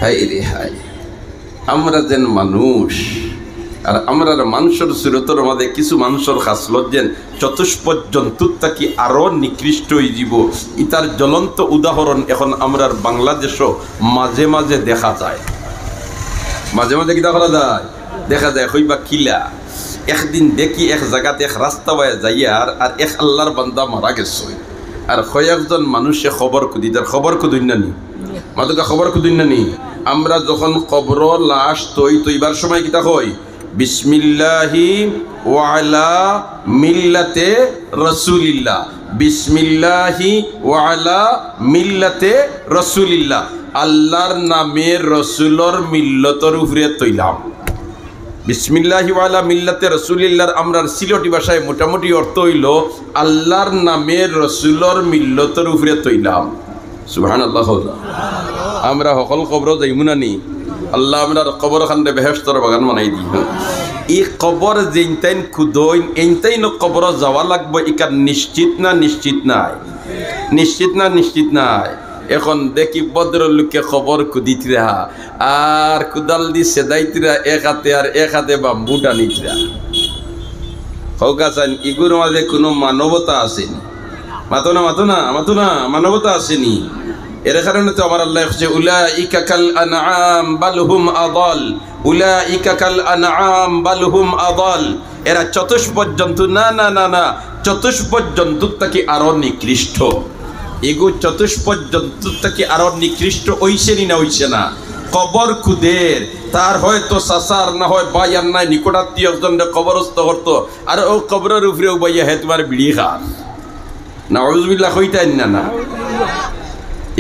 High রে high, আমরা যেন মানুষ, আর আমরা মানুষের সুরতর মধ্যে কিছু মানুষের খাসলত যেন চতুষ্পদ জন্তুর থাকি আরো নিকৃষ্ট হয়ে যাব। ইতার জ্বলন্ত উদাহরণ এখন আমরা বাংলাদেশও মাঝে মাঝে দেখা যায়। মাঝে মাঝে কি দেখা যায় হইবা কিলা। একদিন দেখি এক জায়গাতে এক রাস্তা বায় যাইয়ার আর এক আল্লাহর বান্দা মারা গেছে, আর কয়েকজন মানুষে খবর কুদি, তার খবর কুদিন না নি মাতুকা খবর কুদিন না নি। আমরা যখন কবর লাশ তৈবার সময় কিতা কই, বিসমিল্লাহি ওয়ালা মিল্লাতে রসুলিল্লাহ, বিসমিল্লাহি ওয়ালা মিল্লাতে রসুলিল্লাহ, আল্লাহর নামে রসুলর মিল্লতর উপরে তৈলাম। বিসমিল্লাহি ওয়ালা মিল্লাতে রসুলিল্লাহর আমরার সিলটি ভাষায় মোটামুটি অর্থ হইল আল্লাহর নামে রসুলর মিল্লতর উপরে তৈলাম। সুবহানাল্লাহ। আমরা সকল কবর যাইমুনানি, আল্লাহ আমরা কবর খান্ডে বেহেশতর বাগান বানাই দিই। এই কবর যেইটাইন খুদইন এইটাইন কবর যাওয়া লাগবে, ইকার নিশ্চিত না নিশ্চিত নাই, নিশ্চিত না নিশ্চিত নাই। এখন দেখি ভদ্রলোকে খবর কুদিতরা আর কুদাল দি সেদাইতরা এক হাতে, আর এক হাতে বাম্বু টানিতরা। হৌকাচান ইগুর মাঝে কোনো মানবতা আসেনি। মাতো না মাতো না মাতো না, মানবতা আসেনি। এর কারণে তো আমার আল্লাহ হচ্ছে উলাইকা কাল আনআম বাল হুম আদাল, উলাইকা কাল আনআম বাল হুম আদাল। এরা চতুষ্পদ জন্তু না না না না, চতুষ্পদ জন্তুর থেকে আরো নিকৃষ্ট। এগো চতুষ্পদ জন্তুর থেকে আরো নিকৃষ্ট ওইসেনি না ওইসে না। কবর খুদের তার হয়তো সাসার না হয় বাইয়ার নাই নিকটাত্মীয় জনরে কবরস্থ করতো, আর ও কবরের উপরেও বাইয়া হে তোমার বিড়ি খান না, আউযুবিল্লাহ হইতাই না না।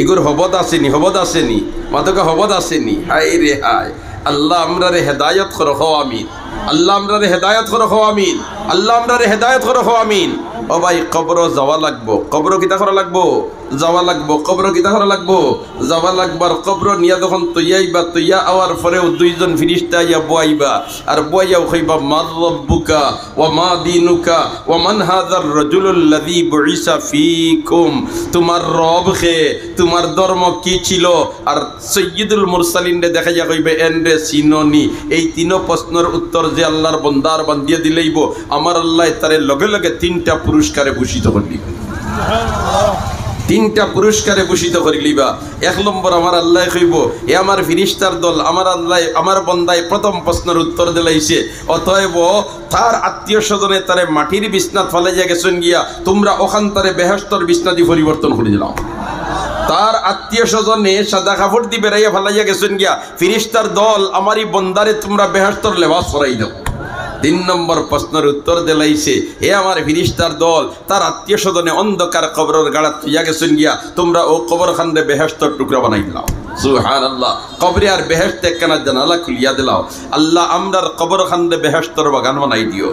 এগুর হবদ আসেনি, হবদ আসেনি মাতকা, হবদ আসেনি। হাই রে হাই, আল্লাহ আমরা রে হেদায়ত করো হো আমিন, আল্লাহ আমরা রে হেদায়ত করো হো আমিন, আল্লাহ আমরা রে হেদায়ত করো হো আমিন। ও ভাই কবর যাওয়া লাগবো, কবর কিতা করা লাগবো, যাওয়া লাগবো, কবর কিতা করা লাগবো, যাওয়া লাগবার। কবর নিয়া যখন তৈয়াইবা, তৈয়া আওয়ার পরেও দুইজন ফিরিস্তা ইয়া বয়াইবা, আর বয়াও কইবা মার রব্বুকা ওয়া মা দীনুকা ওয়া মান হাযার রাজুলুল্লাযী বুইসা ফীকুম। তোমার রব কে, তোমার ধর্ম কি ছিল, আর সাইয়্যিদুল মুরসালিনরে দেখাইয়া কইবে এন্ডে চিননি। এই তিন প্রশ্নের উত্তর যে আল্লাহর বান্দার বান্দিয়া দিলেইব, আমার আল্লাহ তারে লগে লগে তিনটা পুরস্কারে ভূষিত করলি, তিনটা পুরস্কারে ভূষিত করিলিবা। এক নম্বর আমার আল্লাহ কইব, এ আমার ফিরিস্তার দল, আমার আল্লাহ আমার বন্দায় প্রথম প্রশ্নের উত্তর দিলাইছে, অতএব তার আত্মীয় স্বজনে তারে মাটির বিছনাত ফলাইয়া গেছেন গিয়া, তোমরা ওখান তারে বেহেশতর বিছনাদি পরিবর্তন করে দিলাম। তার আত্মীয় স্বজনে সাদা কাপড় দিয়ে বেড়াইয়া ফেলাইয়া গেছেন গিয়া, ফিরিস্তার দল আমারই বন্দারে তোমরা বেহেশতর লেবাস পরাই দাও। তিন নম্বর প্রশ্নের উত্তর দিলাইছে, এ আমার ফিরিস্তার দল, তার আত্মীয় স্বজনে অন্ধকার কবরের গাড়া তুইয়া গেছেন গিয়া, তোমরা ও কবর খান্দে বেহেশতর টুকরা বানাই দিলাও। সুবহানাল্লাহ। কবরে আর বেহেশত একখানা জানালা খুলিয়া দিলাও। আল্লাহ আমরার কবর খান্দে বেহেশতর বাগান বানাই দিও,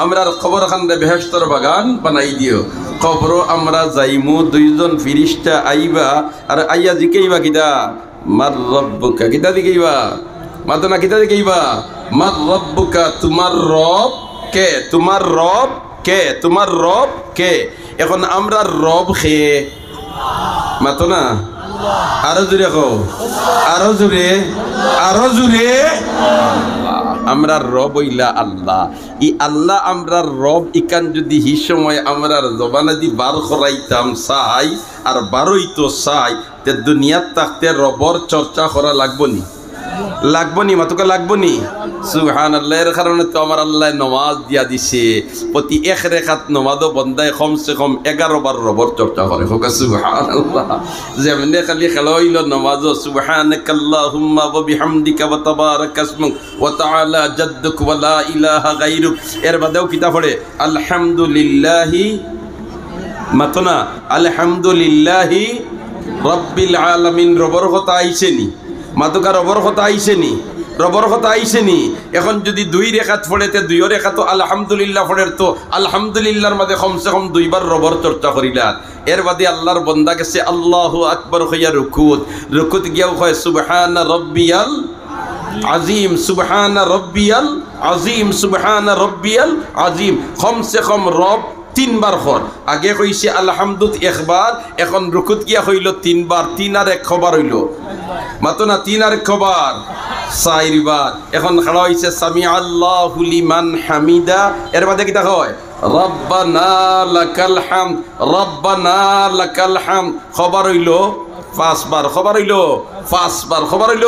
আমরার কবর খান্দে বেহেশতর বাগান বানাই দিও। কবর আমরা যাইমু, দুইজন ফিরিস্তা আইবা, আর আইয়া জিকেইবা কিদা, মার রব্বুকা, কিদা দিকেইবা মাতনা, কিদা দিকেইবা মার রব্বুকা, তোমার রব কে, তোমার রব কে, তোমার রব কে। এখন আমরা রব খে মাতো না, আরো জোরে কো, আরো জোরে, আরো জোরে। আমরা রব হইলা আল্লাহ। ই আল্লাহ আমরা রব ইকান যদি হি সময় আমরা জবানা দি বার করাইতাম চাই, আর বারোই তো চাই, তে দুনিয়াত থাকতে রবর চর্চা করা লাগবো নি, লাগবো নি মাতুকা, লাগবো নি। সুবহানাল্লাহ। এর কারণে তো আমার আল্লাহ নমাজ দিয়া দিছে, প্রতি এক রেখাত নমাজও বন্দায় কমসে কম 11 বার রবর চর্চা করে। হোক সুবহানাল্লাহ। যেমনি খালি খেলা হইল নমাজও সুবহানাকাল্লাহুম্মা ওয়া বিহামদিকা ওয়া তাবারাকা ইসমুক ওয়া তাআলা জাদ্দুক ওয়া লা ইলাহা গায়রুক। এর বাদেও কিতা পড়ে আলহামদুলিল্লাহি মাতনা, আলহামদুলিল্লাহি রাব্বিল আলামিন। রবর কথা আইছেনি মাতুকা, রবর কথা আইছেনি, রবর কথা আইছেনি। এখন যদি 2 রেখাত পড়েতে 2 রেখা তো আলহামদুলিল্লাহ পড়ের, তো আলহামদুলিল্লাহর মাঝে কমসে কম 2 বার রবর চর্চা করিলার। এর বাদে আল্লাহর বন্দা গেছে আল্লাহু আকবার হইয়া রুকুত, রুকুত গিয়াও হয় সুবহানা রব্বিয়াল আজিম, সুবহানা রব্বিয়াল আজিম, সুবহানা রব্বিয়াল আজিম। কমসে কম রব 3 বার হর। আগে কইছে আলহামদুত 1 বার, এখন রুকুত গিয়া হইল 3 বার, 3 আর 1 খবর হইল মাতো না তিন আর খবর চারবার এখন খাড়া হয়েছে সামি আল্লাহু লিমান হামিদা এর বাদে কিতা হয় রব্বানা লাকাল হামদ রব্বানা লাকাল হামদ খবর হইল পাঁচবার খবর হইল পাঁচবার খবর হইল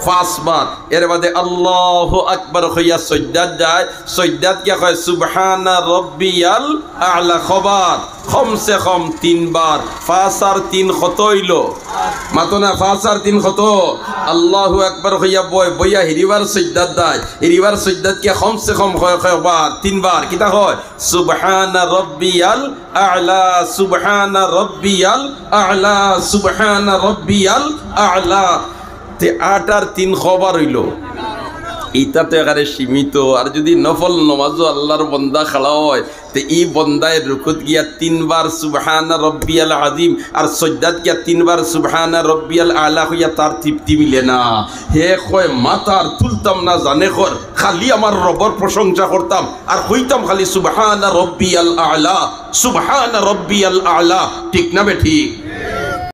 পাঁচবার এর বাদে আল্লাহু আকবার হইয়া সজ্জাদ যায় সজ্জাদ কে কয় সুবহানা রব্বিয়াল আ'লা খবর কমসে কম তিনবার পাঁচ আর তিন কত হইল মাতো না পাঁচ আর তিন কত আল্লাহু আকবার হইয়া বইয়া হিরিবার সজ্জাদ যায় হিরিবার সজ্জাদ কে কমসে কম কয়বার তিনবার কিতা হয় সুবহানা রব্বিয়াল আ'লা সুবহানা রব্বিয়াল আ'লা সুবহানা রব্বিয়াল আ'লা তে আট আর তিন খবর হইল ইটা তো এখানে সীমিত আর যদি নফল নমাজও আল্লাহর বন্দা খাড়া হয় তে ই বন্দায় রুকুত গিয়া তিনবার সুবহানা রব্বিয়াল আযীম আর সজ্জাদ গিয়া তিনবার সুবহানা রব্বিয়াল আ'লা হইয়া তার তৃপ্তি মিলে না হে কয় মাতার তুলতাম না জানে কর খালি আমার রবের প্রশংসা করতাম আর হইতাম খালি সুবহানা রব্বিয়াল আ'লা সুবহানা রব্বিয়াল আ'লা ঠিক না বে ঠিক